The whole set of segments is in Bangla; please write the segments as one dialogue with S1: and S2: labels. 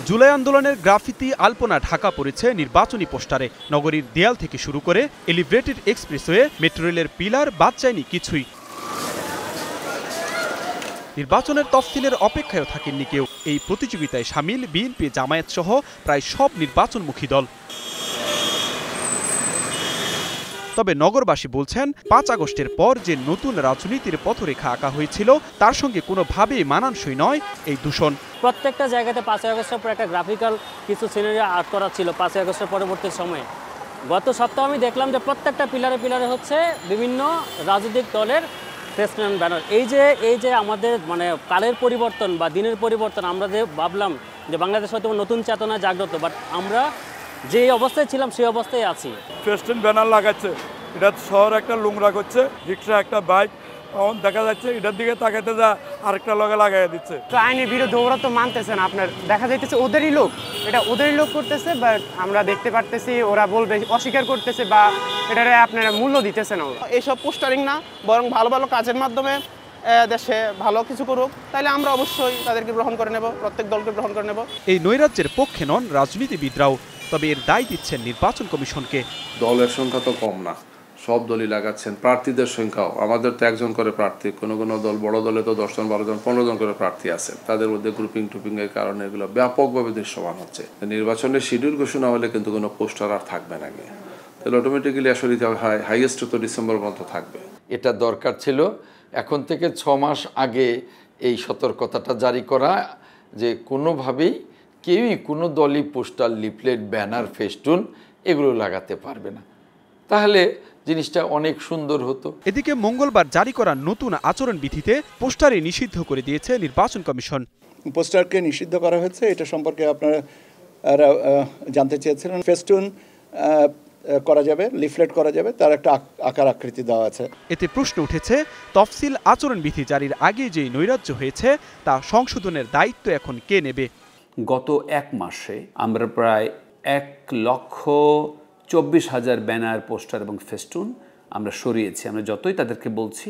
S1: জুলাই আন্দোলনের গ্রাফিতি আলপনা ঢাকা পড়েছে নির্বাচনী পোস্টারে। নগরীর দেয়াল থেকে শুরু করে এলিভেটেড এক্সপ্রেসওয়ে, মেট্রো রেলের পিলার বাদ যায়নি কিছুই। নির্বাচনের তফসিলের অপেক্ষায়ও থাকেননি কেউ। এই প্রতিযোগিতায় সামিল বিএনপি, জামায়াত সহ প্রায় সব নির্বাচনমুখী দল। তবে নগরবাসী বলছেন ৫ আগস্টের পর যে নতুন রাজনীতির পথরেখা আঁকা হয়েছিল তার সঙ্গে কোনোভাবেই মানানসই নয় এই দূষণ।
S2: প্রত্যেকটা জায়গাতে ৫ আগস্টের পর একটা গ্রাফিক্যাল কিছু সিনারি আর্ট করা ছিল ৫ আগস্টের পরবর্তী সময়ে। গত সপ্তাহে আমি দেখলাম যে প্রত্যেকটা পিলারে হচ্ছে বিভিন্ন রাজনৈতিক দলের ফেস্টুন ব্যানার। এই যে আমাদের মানে কালের পরিবর্তন বা দিনের পরিবর্তন, আমরা যে ভাবলাম যে বাংলাদেশ হয়তো নতুন চেতনা জাগ্রত, বাট আমরা যে অবস্থায় ছিলাম সেই অবস্থায় আছি।
S3: ফেস্টুন ব্যানার লাগাচ্ছে, এটা শহর একটা নোংরা করছে, রিক্সা একটা বাইক দেখা যাচ্ছে এটার দিকে তাকাতে যা আরেকটা লগে লাগাই দিচ্ছে।
S4: তো আইনের বিরুদ্ধে ওরা তো মানতেছে না, আপনার দেখা যাইতেছে ওদেরই লোক, এটা ওদেরই লোক করতেছে, বাট আমরা দেখতে পারতেছি ওরা বলবে অস্বীকার করতেছে বা এটারে আপনারা মূল্য দিতেছে না।
S5: এইসব পোস্টারিং না, বরং ভালো ভালো কাজের মাধ্যমে দেশে ভালো কিছু করুক, তাহলে আমরা অবশ্যই তাদেরকে গ্রহণ করে নেব, প্রত্যেক দলকে গ্রহণ করে নেব।
S1: এই নৈরাজ্যের পক্ষে নন রাজনীতিবিদরাও, তবে এর দায় দিচ্ছেন নির্বাচন কমিশনকে।
S6: দলের সংখ্যা তো কম না, সব দলই লাগাচ্ছেন। প্রার্থীদের সংখ্যাও, আমাদের তো একজন করে প্রার্থী, কোনো কোনো দল, বড় দলে তো ১০ জন, ১২ জন, ১৫ জন করে প্রার্থী আছে। তাদের মধ্যে গ্রুপিং এর কারণে এগুলো ব্যাপকভাবে দৃশ্যমান হচ্ছে। নির্বাচনের শিডিউল ঘোষণা হলে কিন্তু কোনো পোস্টার আর থাকবে না, তাহলে অটোমেটিক্যালি আসলে হাইয়েস্ট তো ডিসেম্বর পর্যন্ত থাকবে।
S7: এটা দরকার ছিল এখন থেকে ৬ মাস আগে এই সতর্কতাটা জারি করা, যে কোনোভাবেই কেউই কোনো দলই পোস্টার, লিফলেট, ব্যানার, ফেস্টুন এগুলো লাগাতে পারবে না, তাহলে জিনিসটা অনেক সুন্দর হতো।
S1: এদিকে মঙ্গলবার জারি করা নতুন আচরণবিধিতে পোস্টারে নিষিদ্ধ করে দিয়েছে নির্বাচন কমিশন।
S8: পোস্টারকে নিষিদ্ধ করা হয়েছে, এটা সম্পর্কে আপনারা জানতে চেয়েছিলেন। ফেস্টুন করা যাবে, লিফলেট করা যাবে, তার একটা আকার আকৃতি দেওয়া আছে।
S1: এতে প্রশ্ন উঠেছে, তফসিল আচরণবিধি জারির আগে যে নৈরাজ্য হয়েছে তা সংশোধনের দায়িত্ব এখন কে নেবে?
S9: গত ১ মাসে আমরা প্রায় ১,২৪,০০০ ব্যানার, পোস্টার এবং ফেস্টুন আমরা সরিয়েছি। আমরা যতই তাদেরকে বলছি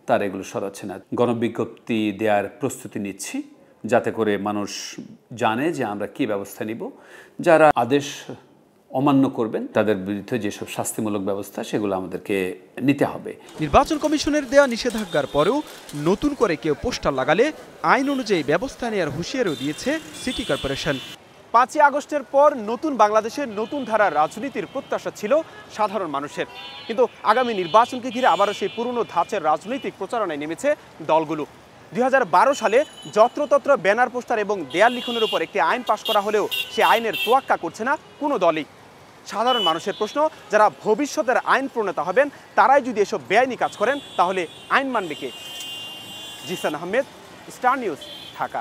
S9: তারা এগুলো সরাচ্ছে না। গণবিজ্ঞপ্তি দেওয়ার প্রস্তুতি নিচ্ছি যাতে করে মানুষ জানে যে আমরা কী ব্যবস্থা নিব। যারা আদেশ অমান্য করবেন তাদের বিরুদ্ধে যেসব শাস্তিমূলক ব্যবস্থা সেগুলো আমাদেরকে নিতে হবে।
S1: নির্বাচন কমিশনের দেয়া নিষেধাজ্ঞার পরেও নতুন করে কেউ পোস্টার লাগালে আইন অনুযায়ী ব্যবস্থা নেওয়ার হুঁশিয়ারিও দিয়েছে সিটি কর্পোরেশন। ৫ই আগস্টের পর নতুন বাংলাদেশের নতুন ধারার রাজনীতির প্রত্যাশা ছিল সাধারণ মানুষের, কিন্তু আগামী নির্বাচনকে ঘিরে আবারও সেই পুরনো ধাঁচের রাজনৈতিক প্রচারণায় নেমেছে দলগুলো। ২০১২ সালে যত্রতত্র ব্যানার, পোস্টার এবং দেয়াল লিখনের উপর একটি আইন পাশ করা হলেও সে আইনের তোয়াক্কা করছে না কোনো দলই। সাধারণ মানুষের প্রশ্ন, যারা ভবিষ্যতের আইন প্রণেতা হবেন তারাই যদি এসব বেআইনি কাজ করেন তাহলে আইন মানবে কে? Zisan Ahmed, Star News, Dhaka.